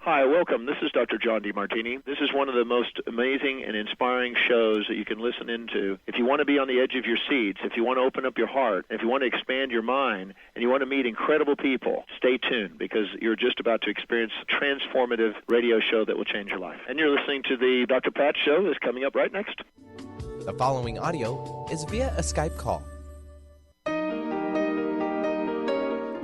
Hi, welcome. This is Dr. John DeMartini. This is one of the most amazing and inspiring shows that you can listen into. If you want to be on the edge of your seats, if you want to open up your heart, if you want to expand your mind, and you want to meet incredible people, stay tuned because you're just about to experience a transformative radio show that will change your life. And you're listening to the Dr. Pat Show that's coming up right next. The following audio is via a Skype call.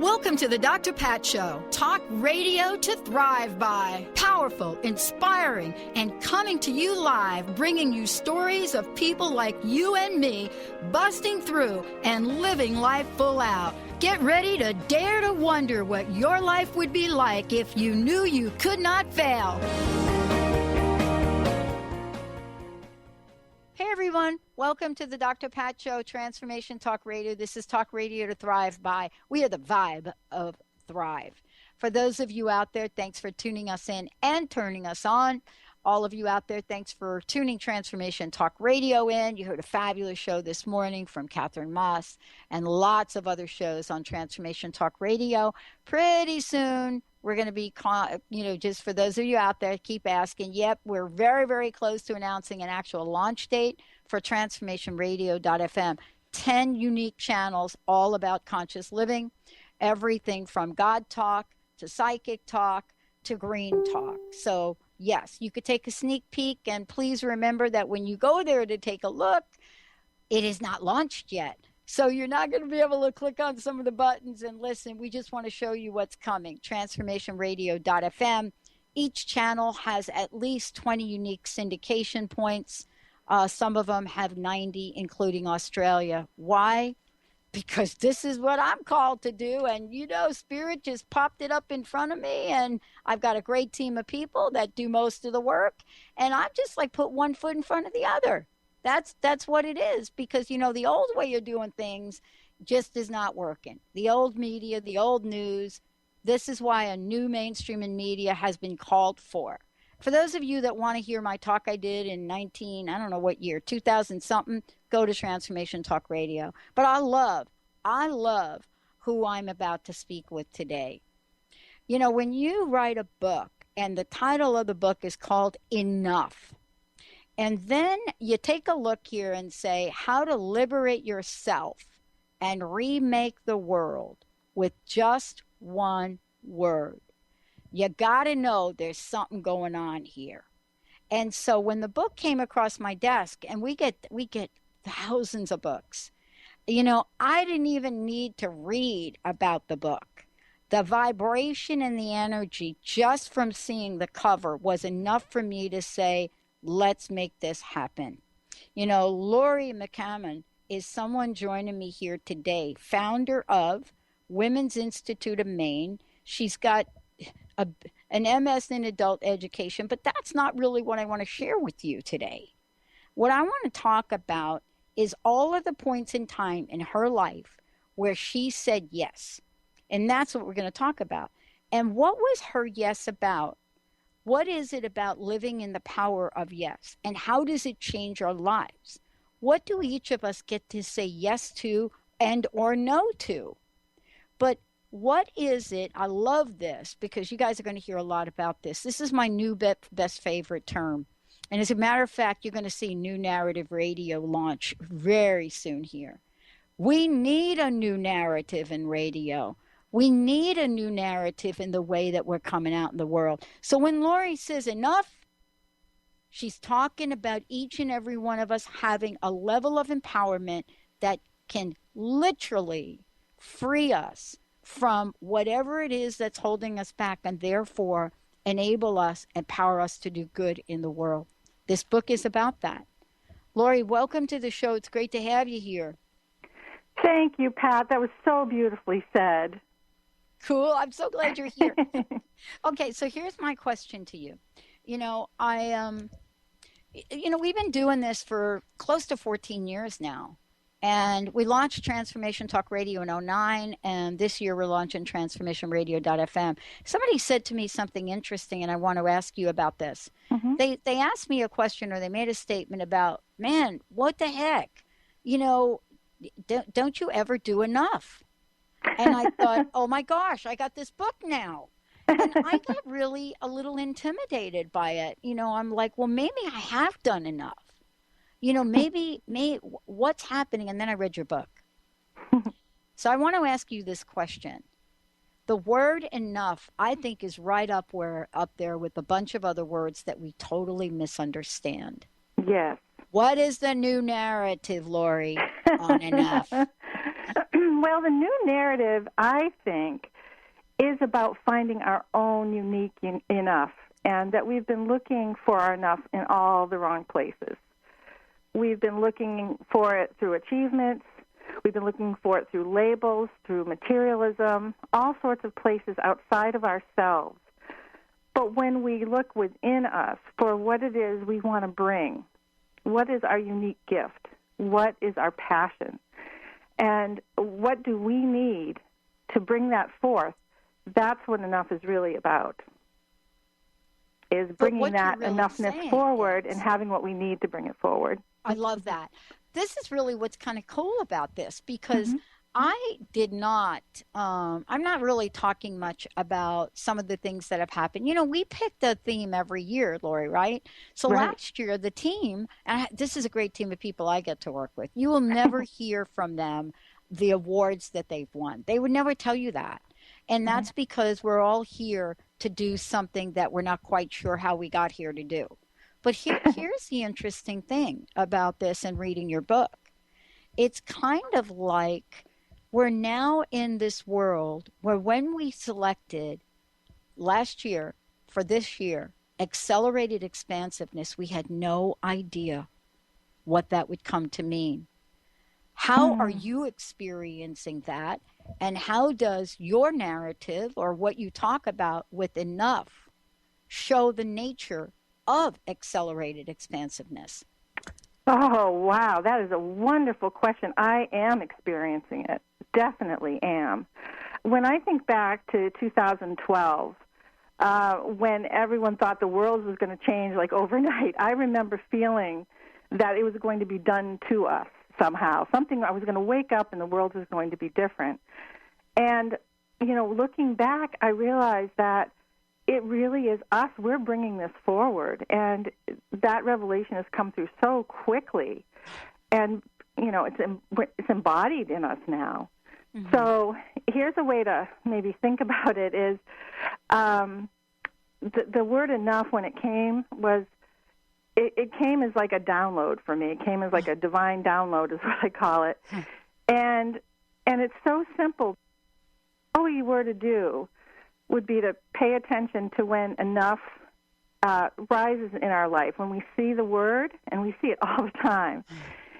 Welcome to the Dr. Pat Show. Talk radio to thrive by. Powerful, inspiring, and coming to you live, bringing you stories of people like you and me, busting through and living life full out. Get ready to dare to wonder what your life would be like if you knew you could not fail. Hey everyone, welcome to the Dr. Pat Show, Transformation Talk Radio. This is Talk Radio to Thrive by. We are the vibe of Thrive. For those of you out there, thanks for tuning us in and turning us on. All of you out there, thanks for tuning Transformation Talk Radio in. You heard a fabulous show this morning from Catherine Moss and lots of other shows on Transformation Talk Radio. Pretty soon, we're going to be, just for those of you out there, keep asking. Yep, we're very, very close to announcing an actual launch date for transformationradio.fm. 10 unique channels all about conscious living, everything from God talk to psychic talk to green talk. So, yes, you could take a sneak peek, and please remember that when you go there to take a look, it is not launched yet. So you're not going to be able to click on some of the buttons and listen. We just want to show you what's coming. Transformationradio.fm. Each channel has at least 20 unique syndication points. Some of them have 90, including Australia. Why? Because this is what I'm called to do. And, Spirit just popped it up in front of me. And I've got a great team of people that do most of the work. And I'm just like put one foot in front of the other. That's what it is, because, the old way of doing things just is not working. The old media, the old news, this is why a new mainstream in media has been called for. For those of you that want to hear my talk I did in 2000-something, go to Transformation Talk Radio. But I love who I'm about to speak with today. When you write a book and the title of the book is called Enough, and then you take a look here and say how to liberate yourself and remake the world with just one word. You got to know there's something going on here. And so when the book came across my desk, and we get thousands of books, I didn't even need to read about the book. The vibration and the energy just from seeing the cover was enough for me to say, let's make this happen. Laurie McCammon is someone joining me here today, founder of Women's Institute of Maine. She's got an MS in adult education, but that's not really what I want to share with you today. What I want to talk about is all of the points in time in her life where she said yes. And that's what we're going to talk about. And what was her yes about? What is it about living in the power of yes? And how does it change our lives? What do each of us get to say yes to and or no to? But what is it? I love this because you guys are going to hear a lot about this. This is my new best favorite term. And as a matter of fact, you're going to see New Narrative Radio launch very soon here. We need a new narrative in radio. We need a new narrative in the way that we're coming out in the world. So when Laurie says enough, she's talking about each and every one of us having a level of empowerment that can literally free us from whatever it is that's holding us back, and therefore enable us, empower us to do good in the world. This book is about that. Laurie, welcome to the show. It's great to have you here. Thank you, Pat. That was so beautifully said. Cool. I'm so glad you're here. Okay, so here's my question to you. We've been doing this for close to 14 years now. And we launched Transformation Talk Radio in 2009, and this year we're launching TransformationRadio.fm. Somebody said to me something interesting, and I want to ask you about this. Mm-hmm. They asked me a question, or they made a statement about, man, what the heck? Don't you ever do enough? And I thought, oh my gosh, I got this book now. And I get really a little intimidated by it. I'm like, well, maybe I have done enough. Maybe what's happening? And then I read your book. So I want to ask you this question. The word enough, I think, is right up there with a bunch of other words that we totally misunderstand. Yes. What is the new narrative, Laurie, on enough? Well, the new narrative, I think, is about finding our own unique enough, and that we've been looking for our enough in all the wrong places. We've been looking for it through achievements. We've been looking for it through labels, through materialism, all sorts of places outside of ourselves. But when we look within us for what it is we want to bring, what is our unique gift? What is our passion? And what do we need to bring that forth? That's what enough is really about, is bringing that really enoughness forward and having what we need to bring it forward. I love that. This is really what's kind of cool about this, because I did not, I'm not really talking much about some of the things that have happened. We picked a theme every year, Laurie, right? So last year, the team, and this is a great team of people I get to work with. You will never hear from them the awards that they've won. They would never tell you that. And that's because we're all here to do something that we're not quite sure how we got here to do. But here's the interesting thing about this and reading your book. It's kind of like we're now in this world where when we selected last year for this year, accelerated expansiveness, we had no idea what that would come to mean. How are you experiencing that? And how does your narrative, or what you talk about with enough, show the nature of accelerated expansiveness? Oh, wow. That is a wonderful question. I am experiencing it. Definitely am. When I think back to 2012, when everyone thought the world was going to change like overnight, I remember feeling that it was going to be done to us somehow. I was going to wake up and the world was going to be different. And, looking back, I realized that it really is us. We're bringing this forward, and that revelation has come through so quickly, and it's embodied in us now. So here's a way to maybe think about it: is the word enough, when it came, it came as like a download for me. It came as like a divine download, is what I call it, and it's so simple. All we were to do would be to pay attention to when enough rises in our life, when we see the word, and we see it all the time.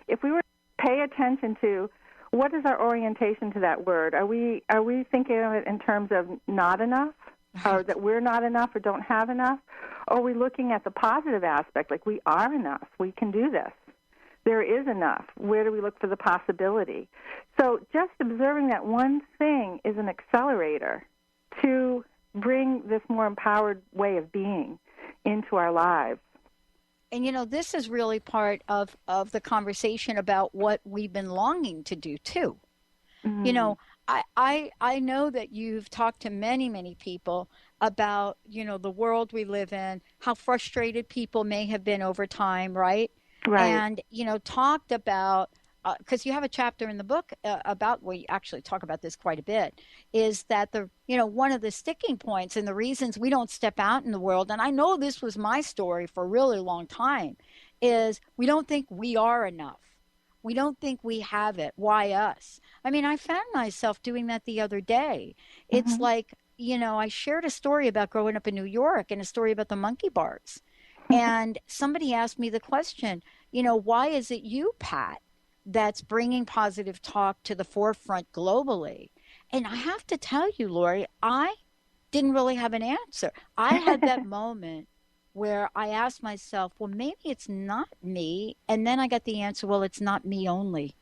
If we were to pay attention to what is our orientation to that word, are we thinking of it in terms of not enough, or that we're not enough or don't have enough? Or are we looking at the positive aspect, like we are enough, we can do this, there is enough? Where do we look for the possibility? So just observing that one thing is an accelerator to bring this more empowered way of being into our lives. And, this is really part of the conversation about what we've been longing to do, too. I know that you've talked to many, many people about, the world we live in, how frustrated people may have been over time, right? Right. And, talked about, because you have a chapter in the book about, where you actually talk about this quite a bit, is that one of the sticking points and the reasons we don't step out in the world, and I know this was my story for a really long time, is we don't think we are enough. We don't think we have it. Why us? I mean, I found myself doing that the other day. It's like, I shared a story about growing up in New York and a story about the monkey bars. And somebody asked me the question, why is it you, Pat, that's bringing positive talk to the forefront globally? And I have to tell you, Laurie, I didn't really have an answer. I had that moment where I asked myself, well, maybe it's not me. And then I got the answer, well, it's not me only.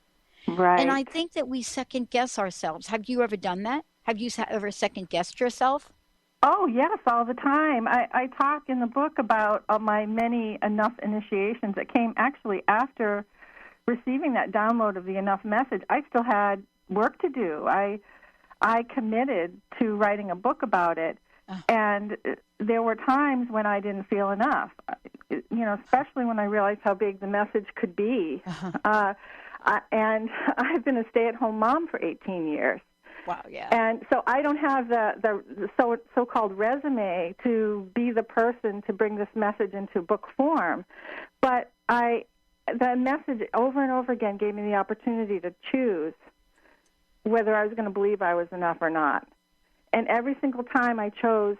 Right. And I think that we second guess ourselves. Have you ever done that? Have you ever second guessed yourself? Oh, yes, all the time. I talk in the book about my many enough initiations that came actually after receiving that download of the enough message. I still had work to do. I committed to writing a book about it, And there were times when I didn't feel enough, especially when I realized how big the message could be. And I've been a stay-at-home mom for 18 years. Wow, yeah. And so I don't have the so-called resume to be the person to bring this message into book form. But the message over and over again gave me the opportunity to choose whether I was going to believe I was enough or not. And every single time I chose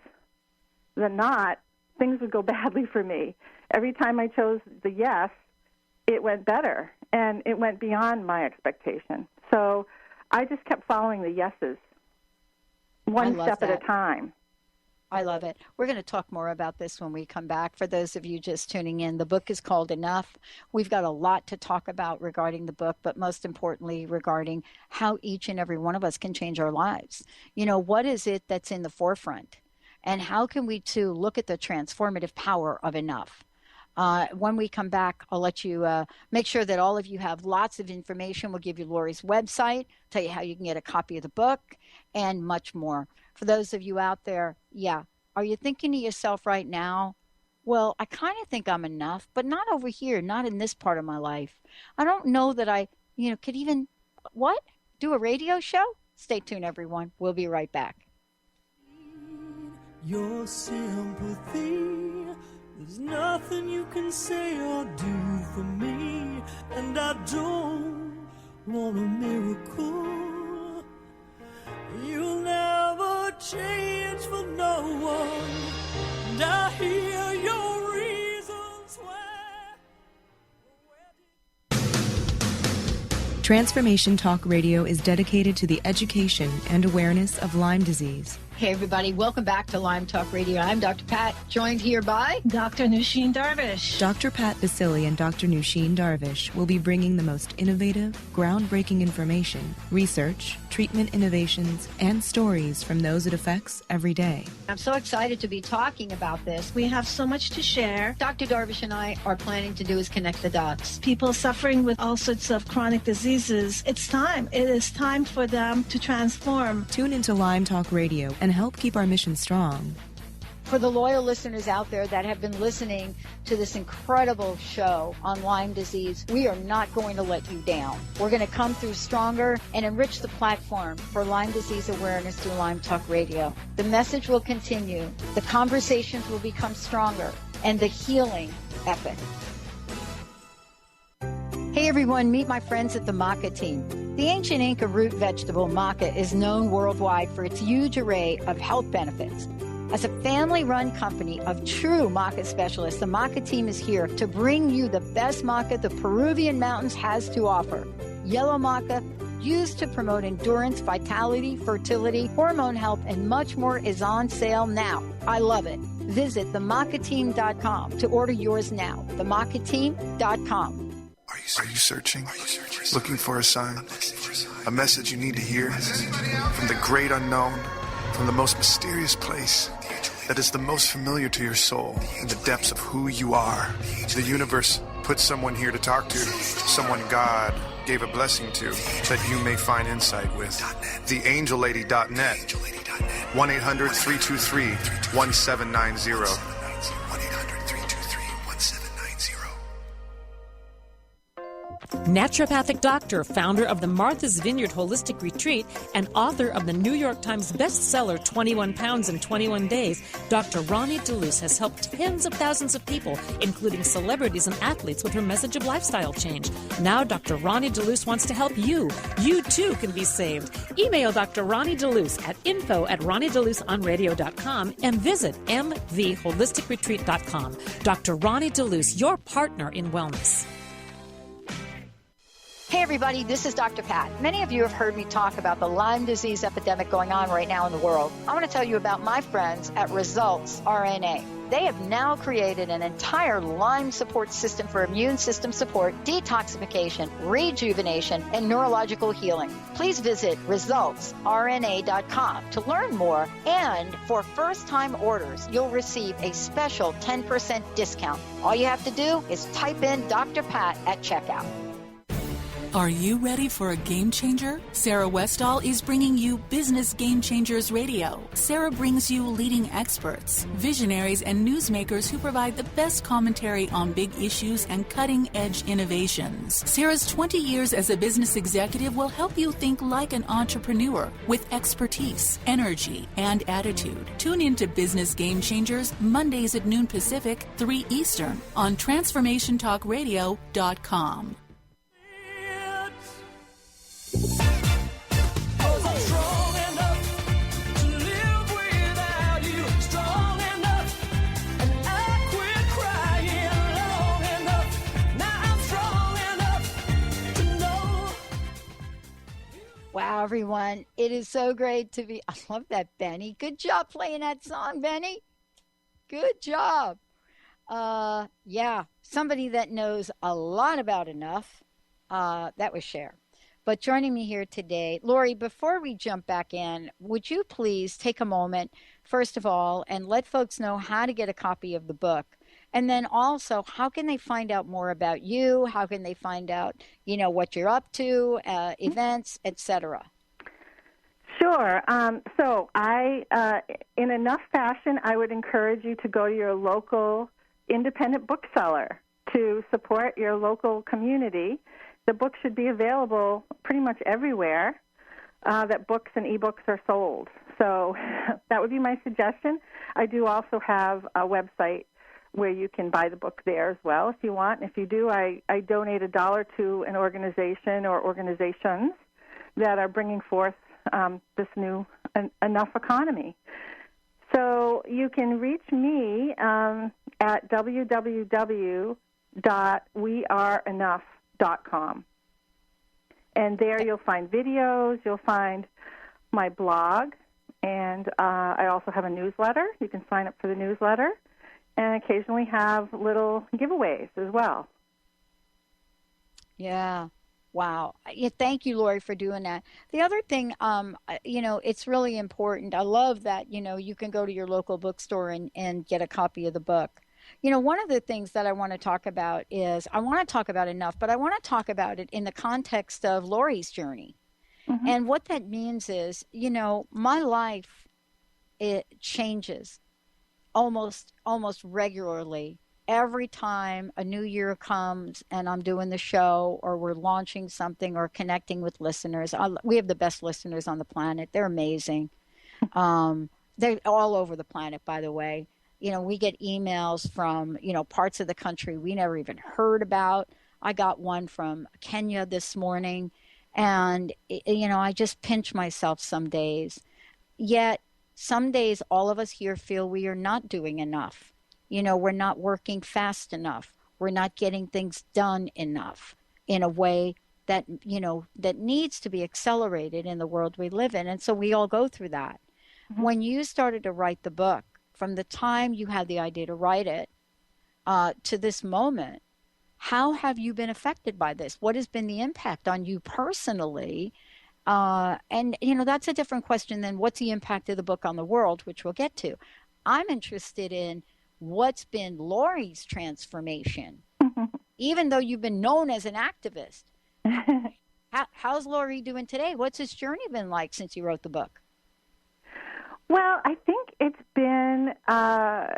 the not, things would go badly for me. Every time I chose the yes, it went better, and it went beyond my expectation. So I just kept following the yeses, one step at a time. I love it. We're going to talk more about this when we come back. For those of you just tuning in, the book is called Enough. We've got a lot to talk about regarding the book, but most importantly regarding how each and every one of us can change our lives. What is it that's in the forefront? And how can we too look at the transformative power of enough? When we come back, I'll let you make sure that all of you have lots of information. We'll give you Laurie's website, tell you how you can get a copy of the book, and much more. For those of you out there, are you thinking to yourself right now, well, I kind of think I'm enough, but not over here, not in this part of my life. I don't know that I, could even, do a radio show? Stay tuned, everyone. We'll be right back. Your sympathy, there's nothing you can say or do for me, and I don't want a miracle. You'll never change for no one, and I hear your reasons why. Transformation Talk Radio is dedicated to the education and awareness of Lyme disease. Hey, everybody. Welcome back to Lyme Talk Radio. I'm Dr. Pat, joined here by Dr. Nusheen Darvish. Dr. Pat Basili and Dr. Nusheen Darvish will be bringing the most innovative, groundbreaking information, research, treatment innovations, and stories from those it affects every day. I'm so excited to be talking about this. We have so much to share. Dr. Darvish and I are planning to do is connect the dots. People suffering with all sorts of chronic diseases, it's time. It is time for them to transform. Tune into Lyme Talk Radio and help keep our mission strong. For the loyal listeners out there that have been listening to this incredible show on Lyme disease, we are not going to let you down. We're going to come through stronger and enrich the platform for Lyme disease awareness through Lyme Talk Radio. The message will continue, the conversations will become stronger, and the healing epic. Hey everyone, meet my friends at the maca team. The ancient Inca root vegetable maca is known worldwide for its huge array of health benefits. As a family-run company of true maca specialists, the maca team is here to bring you the best maca the Peruvian mountains has to offer. Yellow maca, used to promote endurance, vitality, fertility, hormone health, and much more, is on sale now. I love it. Visit themacateam.com to order yours now. themacateam.com. Are you searching? Looking for a sign? A message you need to hear? From the great unknown? From the most mysterious place that is the most familiar to your soul, in the depths of who you are? The universe put someone here to talk to, someone God gave a blessing to, that you may find insight with. TheAngelLady.net. 1-800-323-1790. Naturopathic doctor, founder of the Martha's Vineyard Holistic Retreat, and author of the New York Times bestseller 21 Pounds in 21 Days, Dr. Ronnie DeLuce has helped tens of thousands of people, including celebrities and athletes, with her message of lifestyle change. Now Dr. Ronnie DeLuce wants to help you. You too can be saved. Email Dr. Ronnie DeLuce at info@RonnieDeLuceOnRadio.com and visit mtheholisticretreat.com. Dr. Ronnie DeLuce, your partner in wellness. Hey everybody, this is Dr. Pat. Many of you have heard me talk about the Lyme disease epidemic going on right now in the world. I want to tell you about my friends at Results RNA. They have now created an entire Lyme support system for immune system support, detoxification, rejuvenation, and neurological healing. Please visit resultsrna.com to learn more, and for first-time orders, you'll receive a special 10% discount. All you have to do is type in Dr. Pat at checkout. Are you ready for a game changer? Sarah Westall is bringing you Business Game Changers Radio. Sarah brings you leading experts, visionaries, and newsmakers who provide the best commentary on big issues and cutting-edge innovations. Sarah's 20 years as a business executive will help you think like an entrepreneur with expertise, energy, and attitude. Tune in to Business Game Changers Mondays at noon Pacific, 3 Eastern on TransformationTalkRadio.com. Wow, everyone. It is so great to be. I love that, Benny. Good job playing that song, Benny. Good job. Yeah, somebody that knows a lot about enough. That was Cher. But joining me here today, Laurie, before we jump back in, would you please take a moment, first of all, and let folks know how to get a copy of the book? And then also, how can they find out more about you? How can they find out, what you're up to, events, etc.? Sure. So I, in enough fashion, I would encourage you to go to your local independent bookseller to support your local community. The book should be available pretty much everywhere that books and ebooks are sold. So that would be my suggestion. I do also have a website where you can buy the book there as well if you want. If you do, I donate $1 to an organization or organizations that are bringing forth this new enough economy. So you can reach me at www.weareenough.com. And there you'll find videos, you'll find my blog, and I also have a newsletter. You can sign up for the newsletter, and occasionally have little giveaways as well. Yeah. Wow. Yeah, thank you, Laurie, for doing that. The other thing, it's really important. I love that, you can go to your local bookstore and get a copy of the book. One of the things that I want to talk about is, I want to talk about enough, but I want to talk about it in the context of Laurie's journey. Mm-hmm. And what that means is, my life, it changes almost regularly. Every time a new year comes and I'm doing the show or we're launching something or connecting with listeners, we have the best listeners on the planet. They're amazing. They're all over the planet, by the way. We get emails from, parts of the country we never even heard about. I got one from Kenya this morning, and, I just pinch myself some days. Yet, some days all of us here feel we are not doing enough. We're not working fast enough. We're not getting things done enough in a way that, that needs to be accelerated in the world we live in. And so we all go through that. Mm-hmm. When you started to write the book, from the time you had the idea to write it to this moment, how have you been affected by this? What has been the impact on you personally? And, that's a different question than what's the impact of the book on the world, which we'll get to. I'm interested in what's been Laurie's transformation, even though you've been known as an activist. How's Laurie doing today? What's his journey been like since you wrote the book? Well, I think it's been a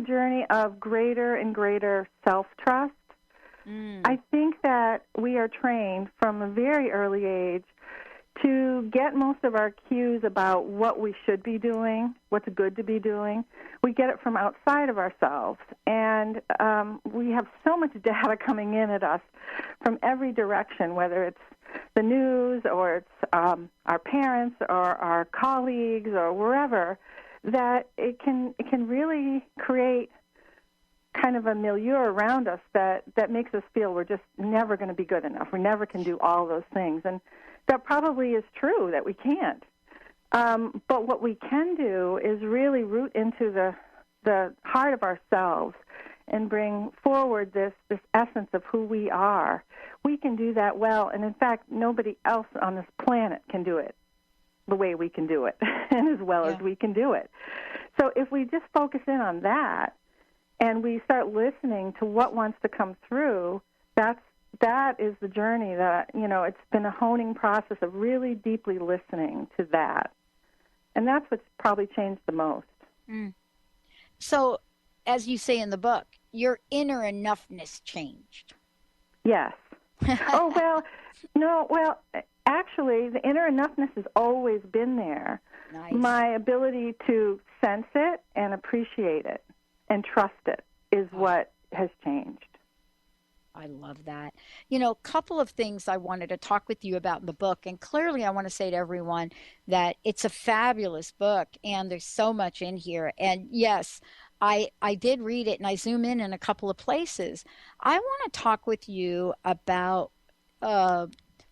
journey of greater and greater self-trust. I think that we are trained from a very early age to get most of our cues about what we should be doing, what's good to be doing. We get it from outside of ourselves, and we have so much data coming in at us from every direction, whether it's the news or it's our parents or our colleagues or wherever, that it can really create kind of a milieu around us that makes us feel we're just never going to be good enough. We never can do all those things. And that probably is true, that we can't. But what we can do is really root into the heart of ourselves and bring forward this essence of who we are. We can do that well, and in fact, nobody else on this planet can do it the way we can do it, and as well as we can do it. So if we just focus in on that, and we start listening to what wants to come through, that's that is the journey that, it's been a honing process of really deeply listening to that. And that's what's probably changed the most. Mm. So, as you say in the book, your inner enoughness changed. Yes. Actually, the inner enoughness has always been there. Nice. My ability to sense it and appreciate it and trust it is what has changed. I love that. A couple of things I wanted to talk with you about in the book, and clearly I want to say to everyone that it's a fabulous book, and there's so much in here. And yes, I did read it, and I zoom in a couple of places. I want to talk with you about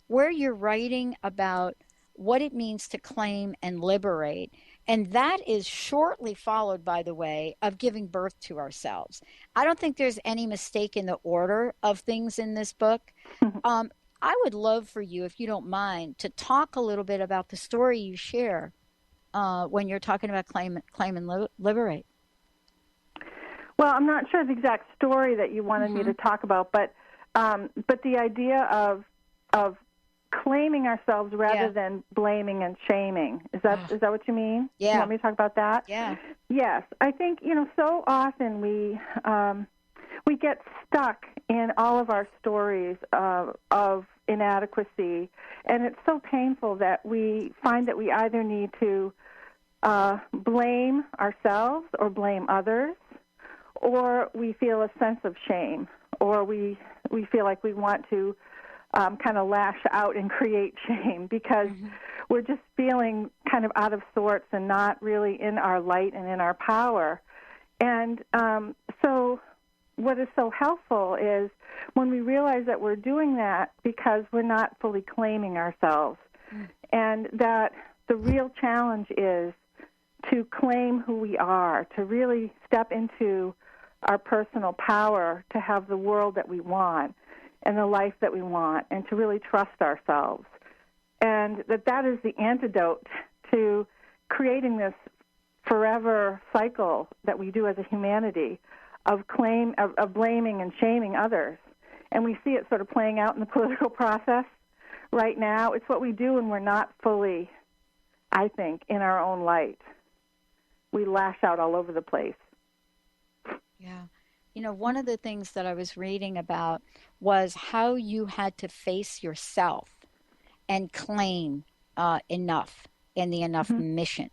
where you're writing about what it means to claim and liberate. And that is shortly followed, by the way, of giving birth to ourselves. I don't think there's any mistake in the order of things in this book. I would love for you, if you don't mind, to talk a little bit about the story you share when you're talking about claim and liberate. Well, I'm not sure the exact story that you wanted me to talk about, but the idea of claiming ourselves rather than blaming and shaming. Is that what you mean? Yeah. You want me to talk about that? Yeah. Yes. I think, so often we get stuck in all of our stories of inadequacy, and it's so painful that we find that we either need to blame ourselves or blame others, or we feel a sense of shame, or we feel like we want to kind of lash out and create shame because we're just feeling kind of out of sorts and not really in our light and in our power. And so what is so helpful is when we realize that we're doing that because we're not fully claiming ourselves, and that the real challenge is to claim who we are, to really step into our personal power to have the world that we want and the life that we want, and to really trust ourselves. And that is the antidote to creating this forever cycle that we do as a humanity of blaming and shaming others. And we see it sort of playing out in the political process right now. It's what we do when we're not fully, I think, in our own light. We lash out all over the place. Yeah. One of the things that I was reading about was how you had to face yourself and claim enough and the enough mission.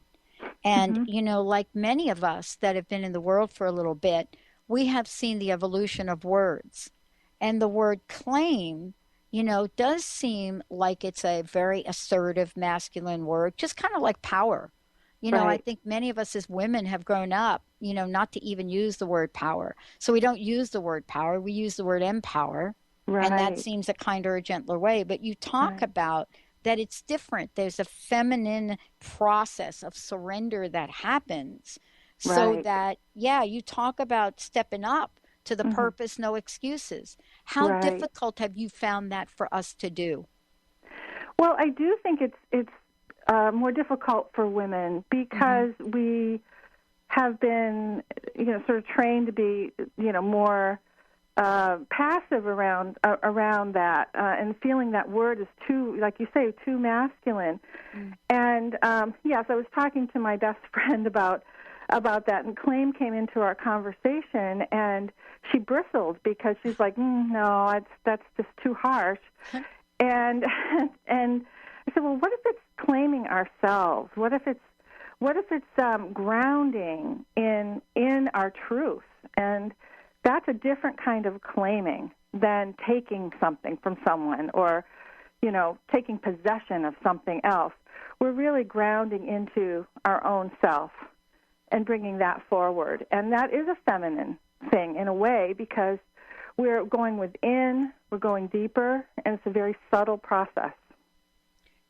And, like many of us that have been in the world for a little bit, we have seen the evolution of words. And the word claim, does seem like it's a very assertive masculine word, just kind of like power. I think many of us as women have grown up, not to even use the word power. So we don't use the word power. We use the word empower. Right. And that seems a kinder or gentler way. But you talk about that it's different. There's a feminine process of surrender that happens. So that, you talk about stepping up to the purpose, no excuses. How difficult have you found that for us to do? Well, I do think it's more difficult for women because we have been, sort of trained to be, more passive around that, and feeling that word is too, like you say, too masculine. And yes, I was talking to my best friend about that, and claim came into our conversation, and she bristled because she's like, no, that's just too harsh. And I said, well, what if it's claiming ourselves? What if it's grounding in our truth? And that's a different kind of claiming than taking something from someone or, taking possession of something else. We're really grounding into our own self and bringing that forward. And that is a feminine thing in a way because we're going within, we're going deeper, and it's a very subtle process.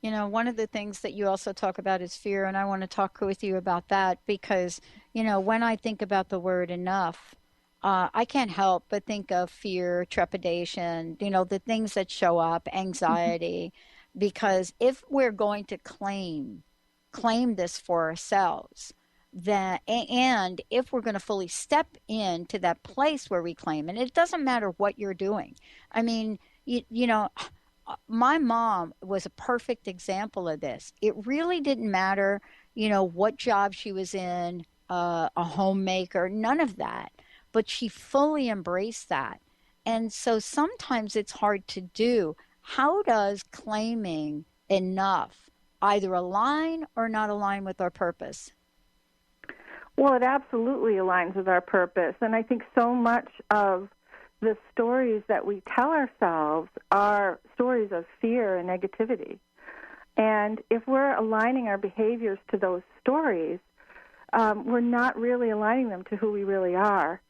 One of the things that you also talk about is fear, and I want to talk with you about that because, when I think about the word enough, I can't help but think of fear, trepidation, the things that show up, anxiety, because if we're going to claim this for ourselves, and if we're going to fully step into that place where we claim, and it doesn't matter what you're doing. I mean, You know, my mom was a perfect example of this. It really didn't matter, you know, what job she was in, a homemaker, none of that. But she fully embraced that. And so sometimes it's hard to do. How does claiming enough either align or not align with our purpose? Well, it absolutely aligns with our purpose. And I think so much of the stories that we tell ourselves are stories of fear and negativity. And if we're aligning our behaviors to those stories, we're not really aligning them to who we really are.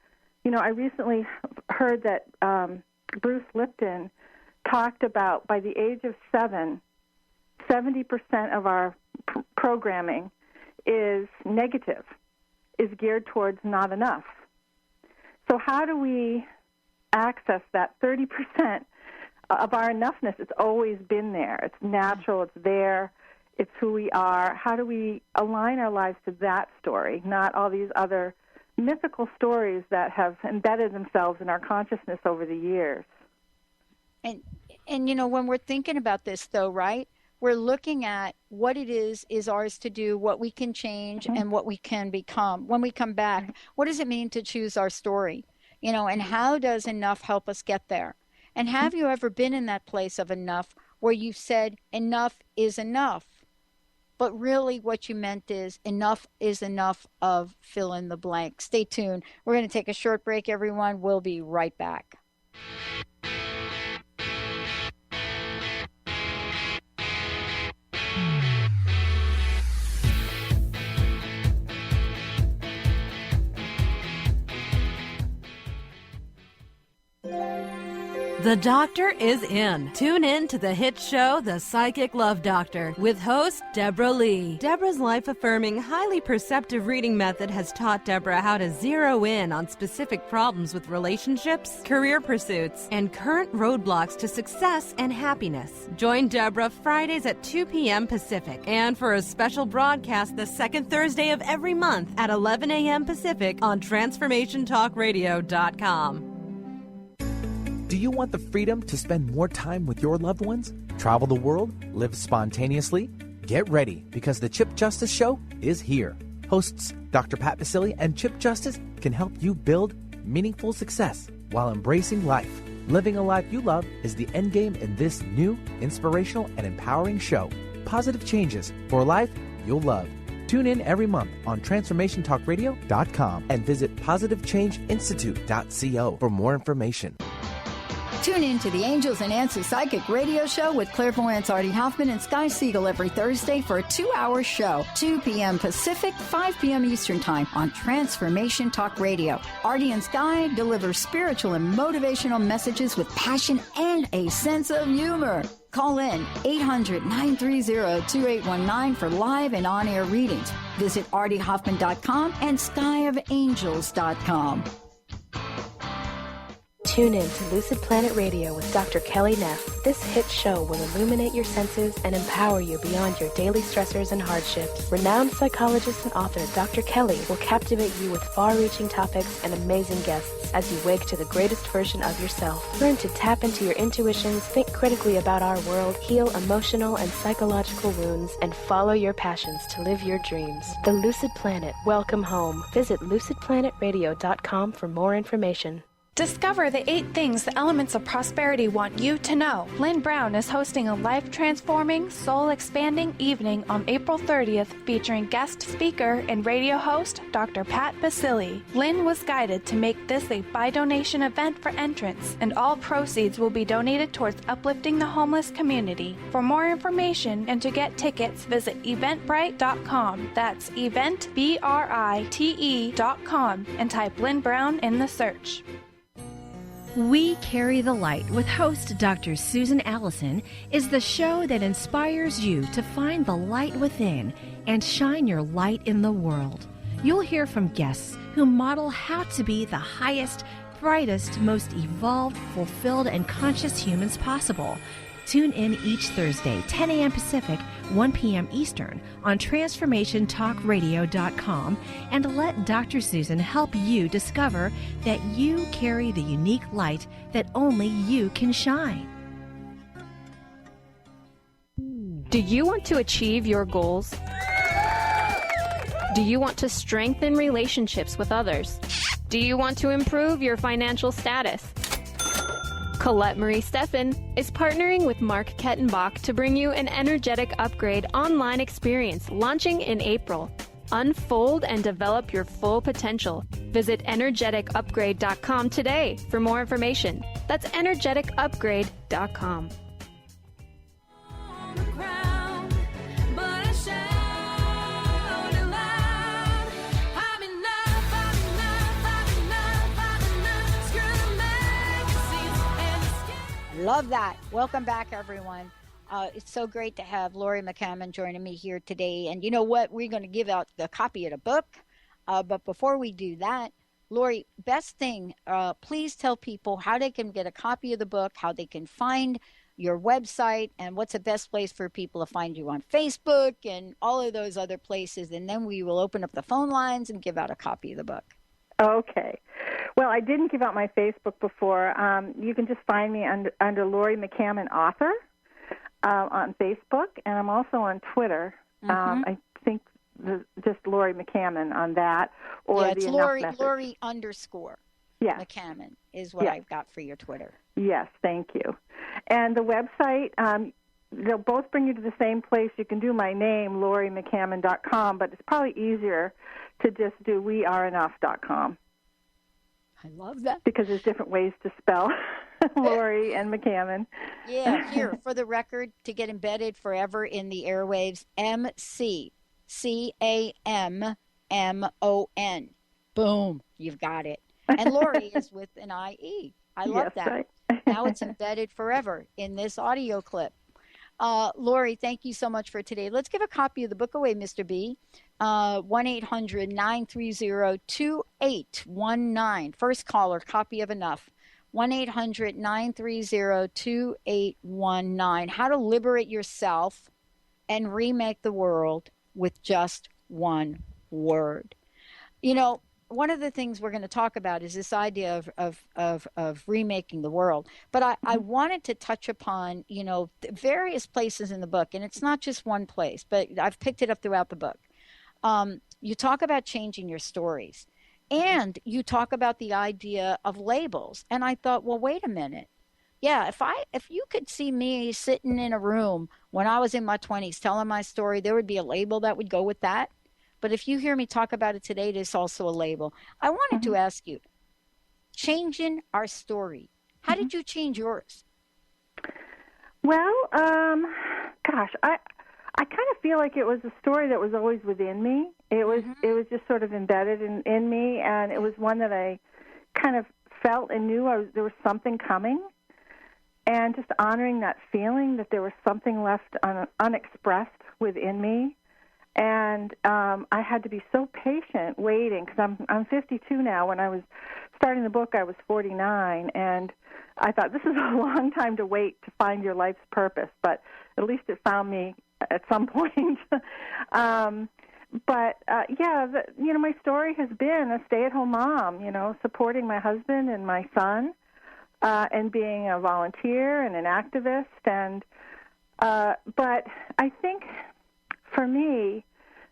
You know, I recently heard that Bruce Lipton talked about by the age of 7, 70% of our programming is negative, is geared towards not enough. So how do we access that 30% of our enoughness? It's always been there. It's natural. It's there. It's who we are. How do we align our lives to that story, not all these other mythical stories that have embedded themselves in our consciousness over the years? And you know, when we're thinking about this, though, right, we're looking at what it is ours to do, what we can change, and what we can become. When we come back, what does it mean to choose our story? You know, and how does enough help us get there? And have you ever been in that place of enough where you said enough is enough, but really what you meant is enough of fill in the blank? Stay tuned. We're going to take a short break, everyone. We'll be right back. The Doctor is in. Tune in to the hit show, The Psychic Love Doctor, with host Deborah Lee. Deborah's life-affirming, highly perceptive reading method has taught Deborah how to zero in on specific problems with relationships, career pursuits, and current roadblocks to success and happiness. Join Deborah Fridays at 2 p.m. Pacific, and for a special broadcast the second Thursday of every month at 11 a.m. Pacific on TransformationTalkRadio.com. Do you want the freedom to spend more time with your loved ones? Travel the world? Live spontaneously? Get ready, because the Chip Justice Show is here. Hosts Dr. Pat Basile and Chip Justice can help you build meaningful success while embracing life. Living a life you love is the end game in this new, inspirational, and empowering show. Positive changes for a life you'll love. Tune in every month on TransformationTalkRadio.com and visit PositiveChangeInstitute.co for more information. Tune in to the Angels and Answers Psychic Radio Show with clairvoyants Artie Hoffman and Sky Siegel every Thursday for a 2-hour show, 2 p.m. Pacific, 5 p.m. Eastern Time on Transformation Talk Radio. Artie and Sky deliver spiritual and motivational messages with passion and a sense of humor. Call in 800-930-2819 for live and on-air readings. Visit artiehoffman.com and skyofangels.com. Tune in to Lucid Planet Radio with Dr. Kelly Neff. This hit show will illuminate your senses and empower you beyond your daily stressors and hardships. Renowned psychologist and author Dr. Kelly will captivate you with far-reaching topics and amazing guests as you wake to the greatest version of yourself. Learn to tap into your intuitions, think critically about our world, heal emotional and psychological wounds, and follow your passions to live your dreams. The Lucid Planet. Welcome home. Visit lucidplanetradio.com for more information. Discover the 8 things the elements of prosperity want you to know. Lynn Brown is hosting a life-transforming, soul-expanding evening on April 30th featuring guest speaker and radio host Dr. Pat Basile. Lynn was guided to make this a by-donation event for entrants, and all proceeds will be donated towards uplifting the homeless community. For more information and to get tickets, visit eventbrite.com. That's eventbrite.com and type Lynn Brown in the search. We Carry the Light with host Dr. Susan Allison is the show that inspires you to find the light within and shine your light in the world. You'll hear from guests who model how to be the highest, brightest, most evolved, fulfilled, and conscious humans possible. Tune in each Thursday, 10 a.m. Pacific, 1 p.m. Eastern on TransformationTalkRadio.com and let Dr. Susan help you discover that you carry the unique light that only you can shine. Do you want to achieve your goals? Do you want to strengthen relationships with others? Do you want to improve your financial status? Colette Marie Steffen is partnering with Mark Kettenbach to bring you an Energetic Upgrade online experience launching in April. Unfold and develop your full potential. Visit energeticupgrade.com today for more information. That's energeticupgrade.com. Love that. Welcome back, everyone. It's so great to have Laurie McCammon joining me here today. And you know what? We're going to give out the copy of the book. But before we do that, Laurie, best thing, please tell people how they can get a copy of the book, how they can find your website, and what's the best place for people to find you on Facebook and all of those other places. And then we will open up the phone lines and give out a copy of the book. Okay. Well, I didn't give out my Facebook before. You can just find me under Laurie McCammon Author on Facebook, and I'm also on Twitter. I think just Laurie McCammon on that. Or it's the Laurie _. Yeah. McCammon is what I've got for your Twitter. Yes, thank you. And the website, they'll both bring you to the same place. You can do my name, lauriemccammon.com, but it's probably easier to just do weareenough.com. I love that. Because there's different ways to spell Laurie and McCammon. Yeah, here, for the record, to get embedded forever in the airwaves, McCammon. Boom, you've got it. And Laurie is with an IE. I love that. Right. Now it's embedded forever in this audio clip. Laurie, thank you so much for today. Let's give a copy of the book away, Mr. B. 1-800-930-2819. First caller, copy of Enough. 1-800-930-2819. How to liberate yourself and remake the world with just one word. You know, one of the things we're going to talk about is this idea of remaking the world. But I wanted to touch upon, you know, various places in the book, and it's not just one place, but I've picked it up throughout the book. You talk about changing your stories, and you talk about the idea of labels. And I thought, well, wait a minute. Yeah, if you could see me sitting in a room when I was in my 20s telling my story, there would be a label that would go with that. But if you hear me talk about it today, there's also a label. I wanted to ask you, changing our story, how did you change yours? Well, gosh, I kind of feel like it was a story that was always within me. It was just sort of embedded in me, and it was one that I kind of felt and knew there was something coming, and just honoring that feeling that there was something left unexpressed within me. And I had to be so patient waiting, because I'm 52 now. When I was starting the book, I was 49, and I thought, this is a long time to wait to find your life's purpose, but at least it found me at some point. My story has been a stay-at-home mom, supporting my husband and my son, and being a volunteer and an activist. And but I think for me,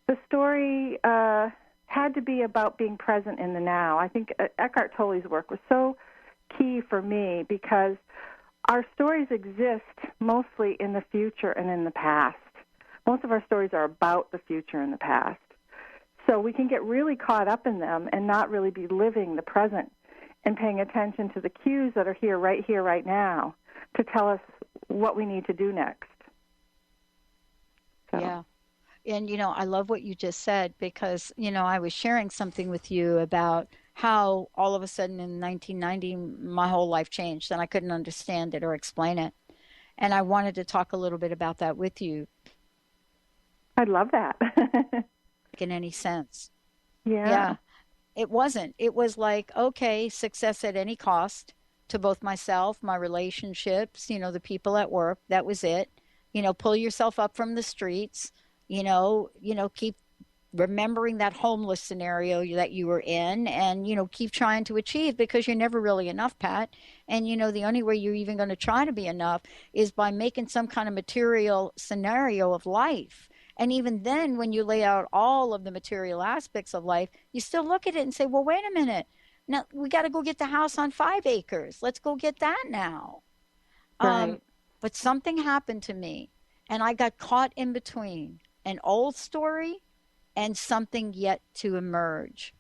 the story had to be about being present in the now. I think Eckhart Tolle's work was so key for me, because our stories exist mostly in the future and in the past. Most of our stories are about the future and the past. So we can get really caught up in them and not really be living the present and paying attention to the cues that are here, right now, to tell us what we need to do next. So. Yeah. And, I love what you just said, because, I was sharing something with you about how all of a sudden in 1990, my whole life changed and I couldn't understand it or explain it. And I wanted to talk a little bit about that with you. I'd love that. In any sense. Yeah. It wasn't. It was like, okay, success at any cost to both myself, my relationships, the people at work. That was it. Pull yourself up from the streets, keep remembering that homeless scenario that you were in, and, keep trying to achieve, because you're never really enough, Pat. And, the only way you're even going to try to be enough is by making some kind of material scenario of life. And even then, when you lay out all of the material aspects of life, you still look at it and say, well, wait a minute. Now, we got to go get the house on 5 acres. Let's go get that now. Right. But something happened to me, and I got caught in between an old story and something yet to emerge.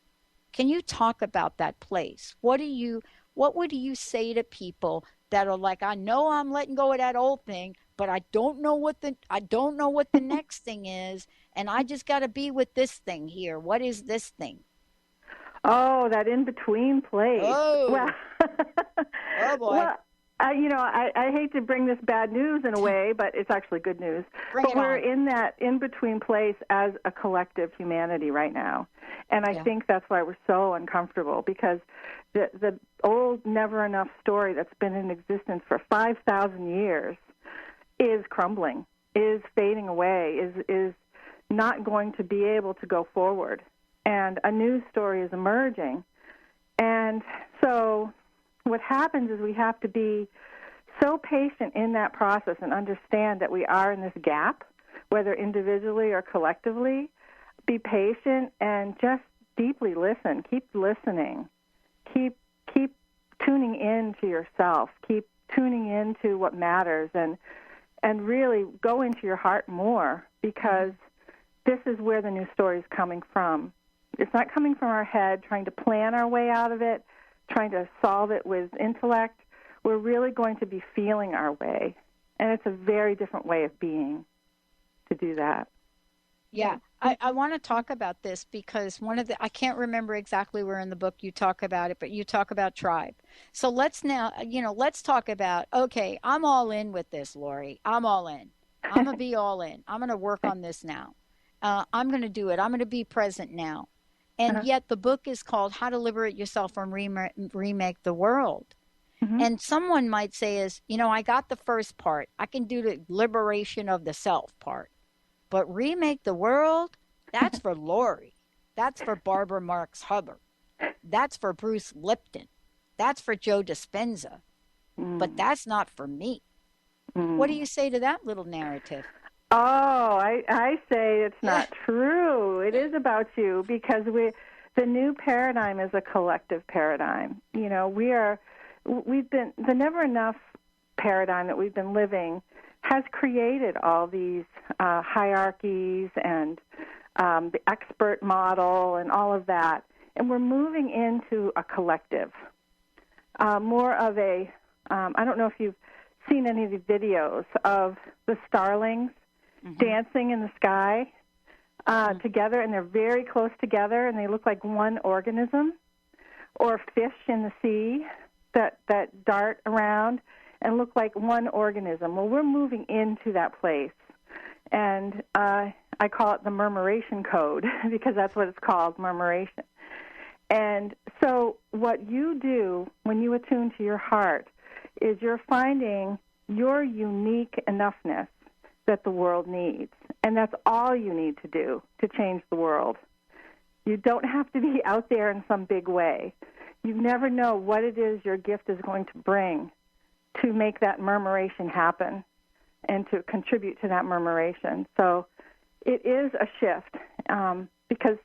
Can you talk about that place? What would you say to people that are like, I know I'm letting go of that old thing, but I don't know what the next thing is, and I just got to be with this thing here. What is this thing? Oh, that in-between place. Oh, well, oh boy. Well, I hate to bring this bad news in a way, but it's actually good news. But we're in that in-between place as a collective humanity right now. And I think that's why we're so uncomfortable, because the old never enough story that's been in existence for 5,000 years is crumbling, is fading away, is not going to be able to go forward. And a new story is emerging. And so what happens is we have to be so patient in that process and understand that we are in this gap, whether individually or collectively. Be patient and just deeply listen. Keep listening. Keep tuning in to yourself. Keep tuning into what matters, and really go into your heart more, because this is where the new story is coming from. It's not coming from our head, trying to plan our way out of it, trying to solve it with intellect. We're really going to be feeling our way, and it's a very different way of being to do that. Yeah, I want to talk about this, because I can't remember exactly where in the book you talk about it, but you talk about tribe. So let's talk about, okay, I'm all in with this, Laurie. I'm all in. I'm going to be all in. I'm going to work on this now. I'm going to do it. I'm going to be present now. And yet the book is called How to Liberate Yourself from Remake the World. Mm-hmm. And someone might say I got the first part. I can do the liberation of the self part. But remake the world, that's for Laurie. That's for Barbara Marx Hubbard. That's for Bruce Lipton. That's for Joe Dispenza. But that's not for me. What do you say to that little narrative? Oh, I say it's not true. It is about you, because the new paradigm is a collective paradigm. We've been, the never enough paradigm that we've been living has created all these hierarchies and the expert model and all of that. And we're moving into a collective, more of a, I don't know if you've seen any of the videos of the starlings dancing in the sky together, and they're very close together, and they look like one organism, or fish in the sea that dart around and look like one organism. Well, we're moving into that place, and I call it the murmuration code, because that's what it's called, murmuration. And so what you do when you attune to your heart is you're finding your unique enoughness that the world needs, and that's all you need to do to change the world. You don't have to be out there in some big way. You never know what it is your gift is going to bring to make that murmuration happen and to contribute to that murmuration. So it is a shift, because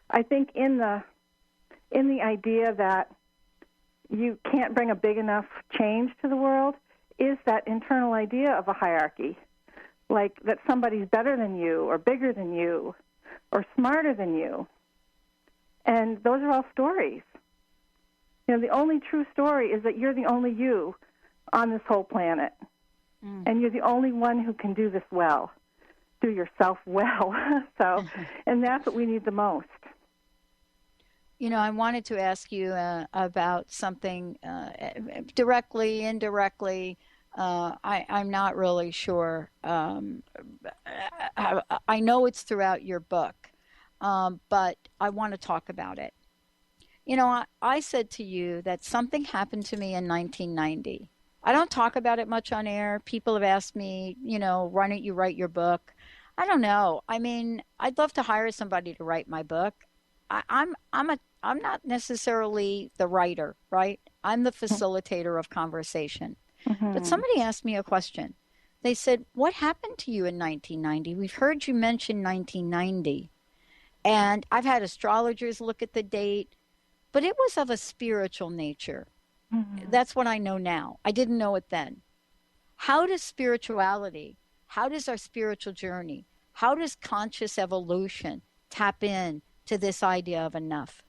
I think in the idea that you can't bring a big enough change to the world is that internal idea of a hierarchy, like that somebody's better than you or bigger than you or smarter than you. And those are all stories. The only true story is that you're the only you on this whole planet. And you're the only one who can do this well, do yourself well. So, and that's what we need the most. I wanted to ask you about something directly, indirectly. I'm not really sure. I know it's throughout your book, but I want to talk about it. I said to you that something happened to me in 1990. I don't talk about it much on air. People have asked me, why don't you write your book? I don't know. I mean, I'd love to hire somebody to write my book. I'm not necessarily the writer, right? I'm the facilitator of conversation. Mm-hmm. But somebody asked me a question. They said, what happened to you in 1990? We've heard you mention 1990. And I've had astrologers look at the date, but it was of a spiritual nature. Mm-hmm. That's what I know now. I didn't know it then. How does spirituality, how does our spiritual journey, how does conscious evolution tap in to this idea of enough?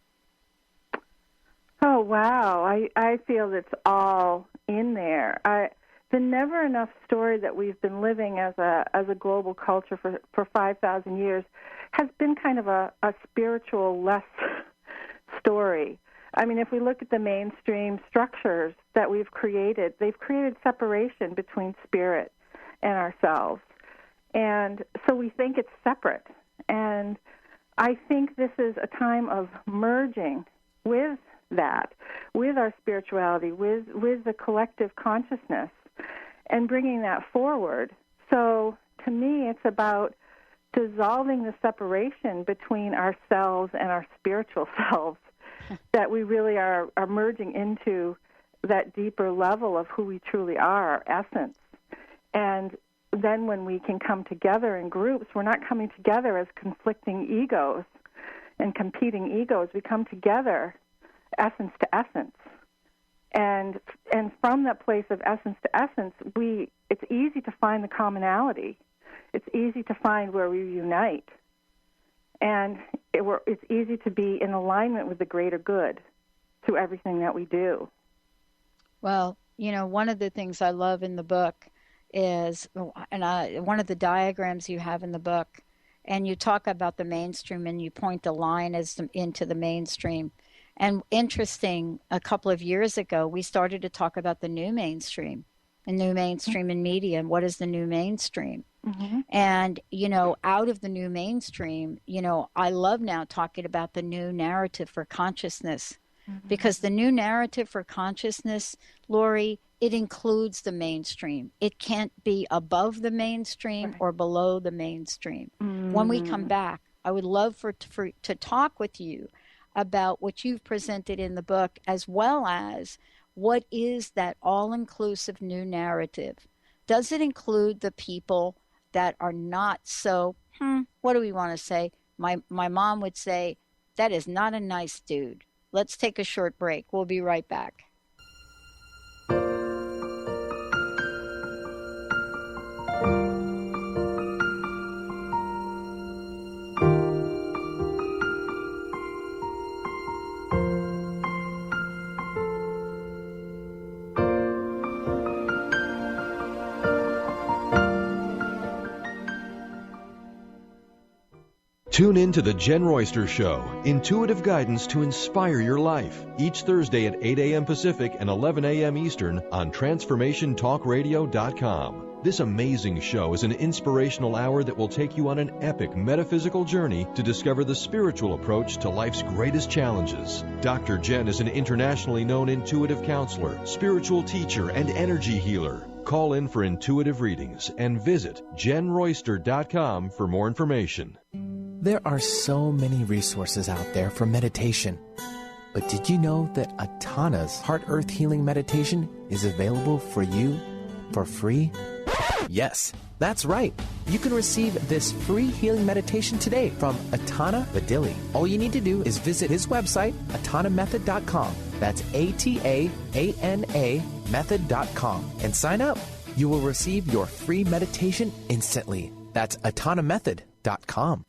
Oh, wow. I feel it's all in there. The never enough story that we've been living as a global culture for 5,000 years has been kind of a spiritual less story. I mean, if we look at the mainstream structures that we've created, they've created separation between spirit and ourselves. And so we think it's separate. And I think this is a time of merging with that, with our spirituality, with the collective consciousness, and bringing that forward. So to me, it's about dissolving the separation between ourselves and our spiritual selves, that we really are merging into that deeper level of who we truly are, our essence. And then when we can come together in groups, we're not coming together as conflicting egos and competing egos. We come together essence to essence. And from that place of essence to essence, it's easy to find the commonality. It's easy to find where we unite. And it's easy to be in alignment with the greater good through everything that we do. Well, one of the things I love in the book is, one of the diagrams you have in the book, and you talk about the mainstream and you point the line into the mainstream. And interesting, a couple of years ago, we started to talk about the new mainstream, in media, and what is the new mainstream? Mm-hmm. And, out of the new mainstream, I love now talking about the new narrative for consciousness, mm-hmm. because the new narrative for consciousness, Laurie, it includes the mainstream. It can't be above the mainstream or below the mainstream. Mm-hmm. When we come back, I would love to talk with you about what you've presented in the book, as well as what is that all-inclusive new narrative. Does it include the people that are not so, what do we want to say? My mom would say, that is not a nice dude. Let's take a short break. We'll be right back. Tune in to The Jen Royster Show, intuitive guidance to inspire your life, each Thursday at 8 a.m. Pacific and 11 a.m. Eastern on TransformationTalkRadio.com. This amazing show is an inspirational hour that will take you on an epic metaphysical journey to discover the spiritual approach to life's greatest challenges. Dr. Jen is an internationally known intuitive counselor, spiritual teacher, and energy healer. Call in for intuitive readings and visit JenRoyster.com for more information. There are so many resources out there for meditation. But did you know that Atana's Heart Earth Healing Meditation is available for you for free? Yes, that's right. You can receive this free healing meditation today from Atana Vadili. All you need to do is visit his website, atanamethod.com. That's ATAANA method.com, and sign up. You will receive your free meditation instantly. That's atanamethod.com.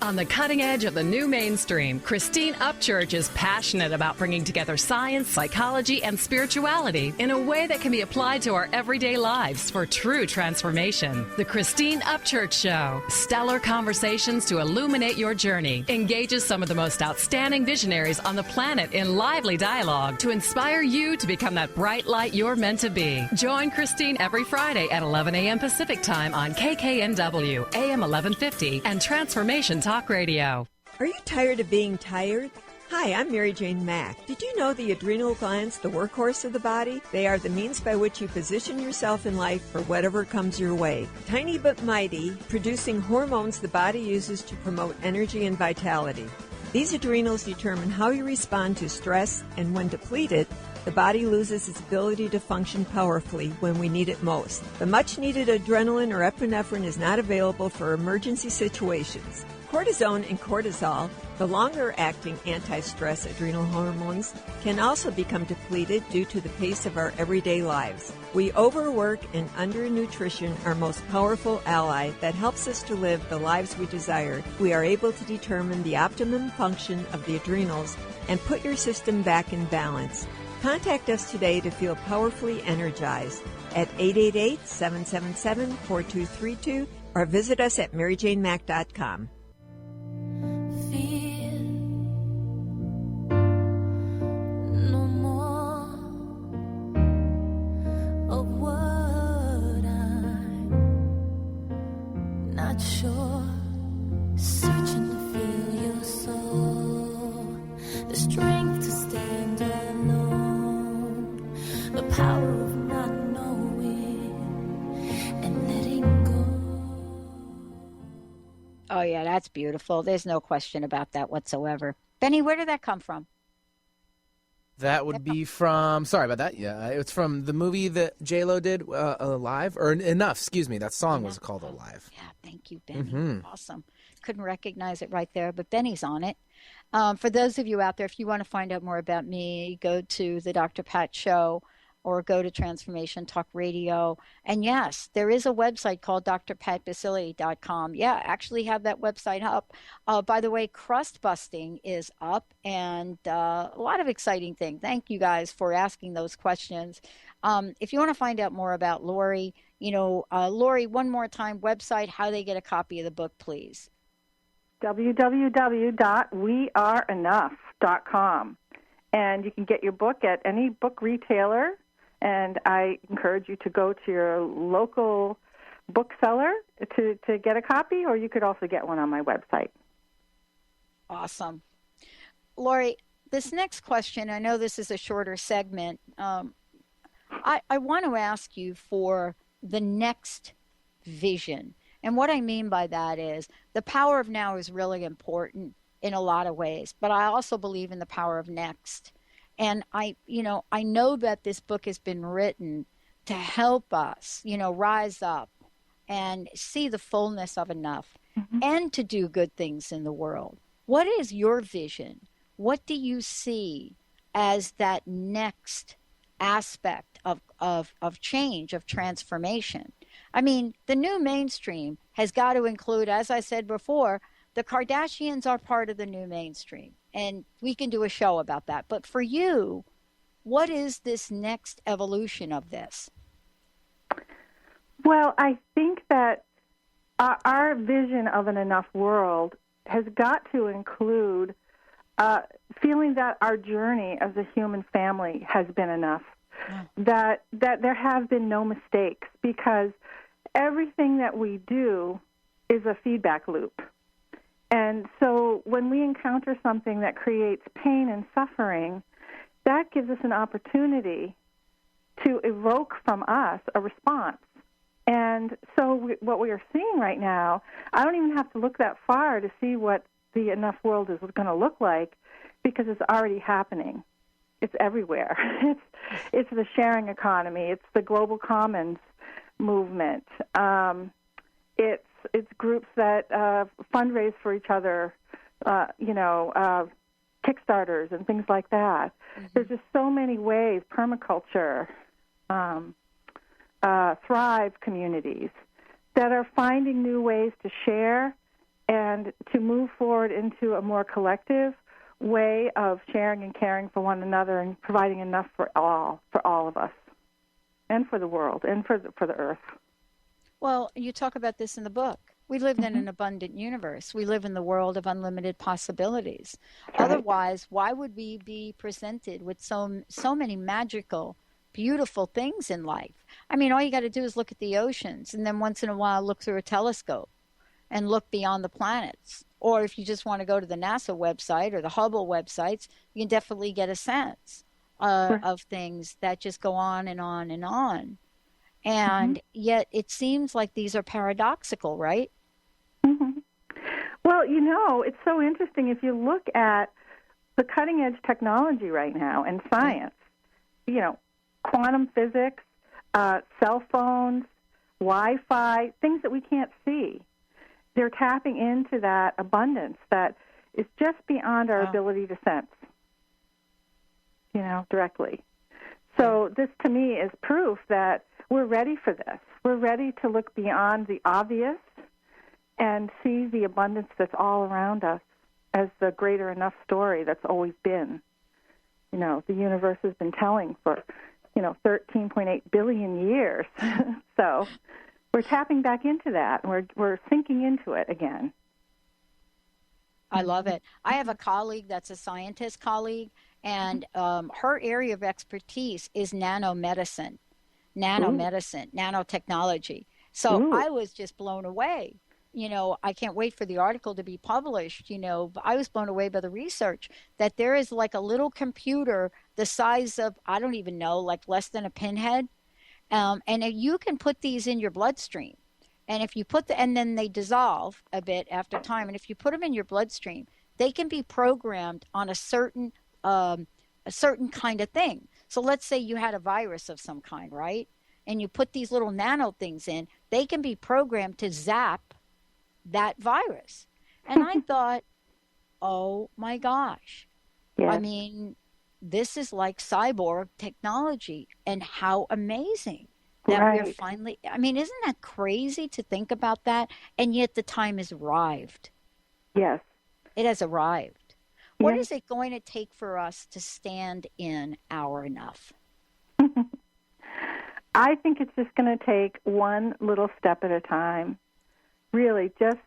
On the cutting edge of the new mainstream, Christine Upchurch is passionate about bringing together science, psychology, and spirituality in a way that can be applied to our everyday lives for true transformation. The Christine Upchurch Show, stellar conversations to illuminate your journey, engages some of the most outstanding visionaries on the planet in lively dialogue to inspire you to become that bright light you're meant to be. Join Christine every Friday at 11 a.m. Pacific Time on KKNW, AM 1150, and Transformation Talk Radio. Are you tired of being tired? Hi, I'm Mary Jane Mack. Did you know the adrenal glands, the workhorse of the body? They are the means by which you position yourself in life for whatever comes your way. Tiny but mighty, producing hormones the body uses to promote energy and vitality. These adrenals determine how you respond to stress, and when depleted, the body loses its ability to function powerfully when we need it most. The much-needed adrenaline or epinephrine is not available for emergency situations. Cortisone and cortisol, the longer-acting anti-stress adrenal hormones, can also become depleted due to the pace of our everyday lives. We overwork and undernutrition our most powerful ally that helps us to live the lives we desire. We are able to determine the optimum function of the adrenals and put your system back in balance. Contact us today to feel powerfully energized at 888-777-4232 or visit us at maryjanemack.com. No more of what I'm not sure. Searching to feel your soul, the strength to stand alone, the power of not knowing and letting go. Oh, yeah, that's beautiful. There's no question about that whatsoever. Benny, where did that come from? That would be from, sorry about that. Yeah, it's from the movie that J-Lo did, Alive, or Enough, excuse me. That song was called Alive. Yeah, thank you, Benny. Awesome. Couldn't recognize it right there, but Benny's on it. For those of you out there, if you want to find out more about me, go to the Dr. Pat Show or go to Transformation Talk Radio. And yes, there is a website called drpatbasili.com. Yeah, I actually have that website up. By the way, crust busting is up, and a lot of exciting things. Thank you guys for asking those questions. If you want to find out more about Laurie, Laurie, one more time, website, how they get a copy of the book, please. www.weareenough.com. And you can get your book at any book retailer. And I encourage you to go to your local bookseller to get a copy, or you could also get one on my website. Awesome. Laurie, this next question, I know this is a shorter segment. I want to ask you for the next vision. And what I mean by that is the power of now is really important in a lot of ways, but I also believe in the power of next. And I know that this book has been written to help us, rise up and see the fullness of enough and to do good things in the world. What is your vision? What do you see as that next aspect of change, of transformation? I mean, the new mainstream has got to include, as I said before, the Kardashians are part of the new mainstream. And we can do a show about that. But for you, what is this next evolution of this? Well, I think that our vision of an enough world has got to include feeling that our journey as a human family has been enough, that there have been no mistakes, because everything that we do is a feedback loop. And so when we encounter something that creates pain and suffering, that gives us an opportunity to evoke from us a response. And so what we are seeing right now, I don't even have to look that far to see what the enough world is going to look like, because it's already happening. It's everywhere. It's the sharing economy. It's the global commons movement. It's groups that fundraise for each other, Kickstarters and things like that. There's just so many ways, permaculture, Thrive communities that are finding new ways to share and to move forward into a more collective way of sharing and caring for one another and providing enough for all of us, and for the world, and for the earth. Well, you talk about this in the book. We live in an abundant universe. We live in the world of unlimited possibilities. Right. Otherwise, why would we be presented with so many magical, beautiful things in life? I mean, all you got to do is look at the oceans, and then once in a while look through a telescope. and look beyond the planets. Or if you just want to go to the NASA website or the Hubble websites, you can definitely get a sense of things that just go on and on and on. And yet it seems like these are paradoxical, right? Well, it's so interesting. If you look at the cutting edge technology right now and science, quantum physics, cell phones, Wi-Fi, things that we can't see, they're tapping into that abundance that is just beyond our ability to sense, directly. So this, to me, is proof that we're ready for this. We're ready to look beyond the obvious and see the abundance that's all around us as the greater enough story that's always been. The universe has been telling for, 13.8 billion years. So we're tapping back into that, and we're sinking into it again. I love it. I have a colleague that's a scientist colleague, and her area of expertise is nanomedicine, nanotechnology. So I was just blown away. I can't wait for the article to be published. I was blown away by the research that there is like a little computer the size of, I don't even know, like less than a pinhead. And you can put these in your bloodstream. And if you and then they dissolve a bit after time. And if you put them in your bloodstream, they can be programmed on a certain kind of thing. So let's say you had a virus of some kind, right? And you put these little nano things in, they can be programmed to zap that virus. And I thought, oh my gosh. Yes. I mean, this is like cyborg technology, and how amazing that we're finally, isn't that crazy to think about that? And yet the time has arrived. Yes. It has arrived. What is it going to take for us to stand in our enough? I think it's just going to take one little step at a time. Really, just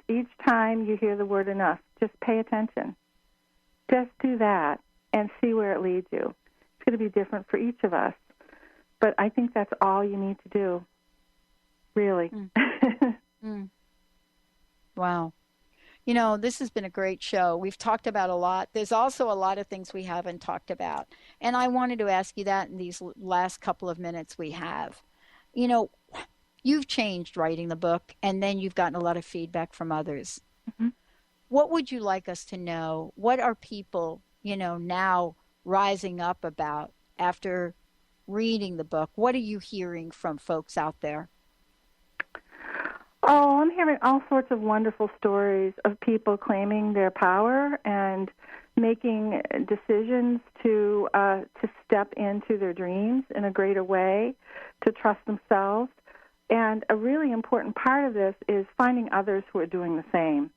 each time you hear the word enough, just pay attention. Just do that and see where it leads you. It's going to be different for each of us, but I think that's all you need to do, really. Wow. This has been a great show. We've talked about a lot. There's also a lot of things we haven't talked about, and I wanted to ask you that in these last couple of minutes we have. You've changed writing the book, and then you've gotten a lot of feedback from others. What would you like us to know? What are people, now rising up about after reading the book? What are you hearing from folks out there? Oh, I'm hearing all sorts of wonderful stories of people claiming their power and making decisions to step into their dreams in a greater way, to trust themselves. And a really important part of this is finding others who are doing the same,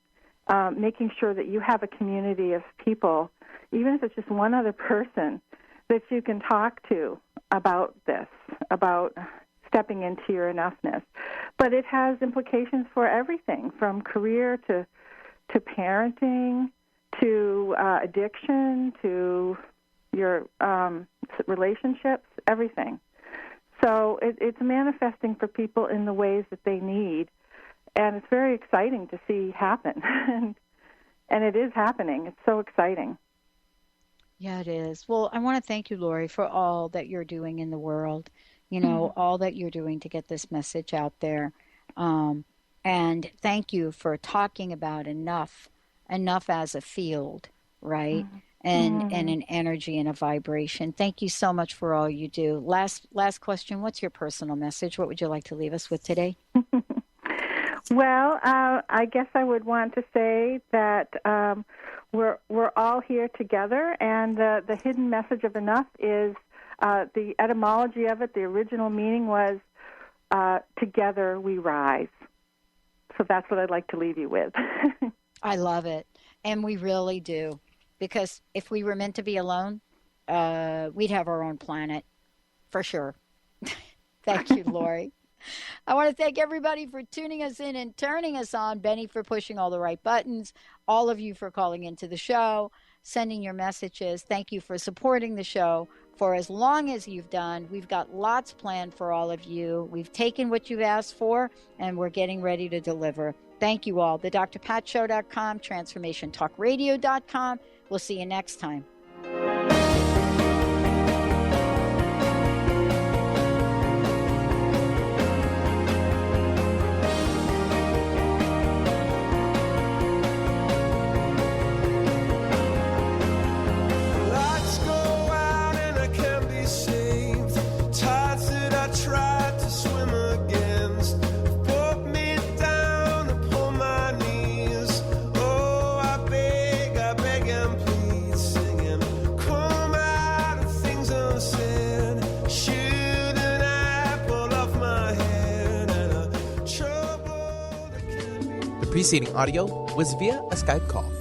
making sure that you have a community of people, even if it's just one other person, that you can talk to about this, about stepping into your enoughness. But it has implications for everything, from career to parenting, to addiction, to your relationships, everything. So it's manifesting for people in the ways that they need, and it's very exciting to see happen. And it is happening. It's so exciting. Yeah, it is. Well, I want to thank you, Laurie, for all that you're doing in the world, all that you're doing to get this message out there. And thank you for talking about enough as a field, right? And an energy and a vibration. Thank you so much for all you do. Last question. What's your personal message? What would you like to leave us with today? Well, I guess I would want to say that we're all here together, and the hidden message of enough is the etymology of it. The original meaning was together we rise. So that's what I'd like to leave you with. I love it, and we really do. Because if we were meant to be alone, we'd have our own planet, for sure. Thank you, Laurie. I want to thank everybody for tuning us in and turning us on. Benny for pushing all the right buttons. All of you for calling into the show, sending your messages. Thank you for supporting the show for as long as you've done. We've got lots planned for all of you. We've taken what you've asked for, and we're getting ready to deliver. Thank you all. TheDrPatShow.com, TransformationTalkRadio.com. We'll see you next time. Preceding audio was via a Skype call.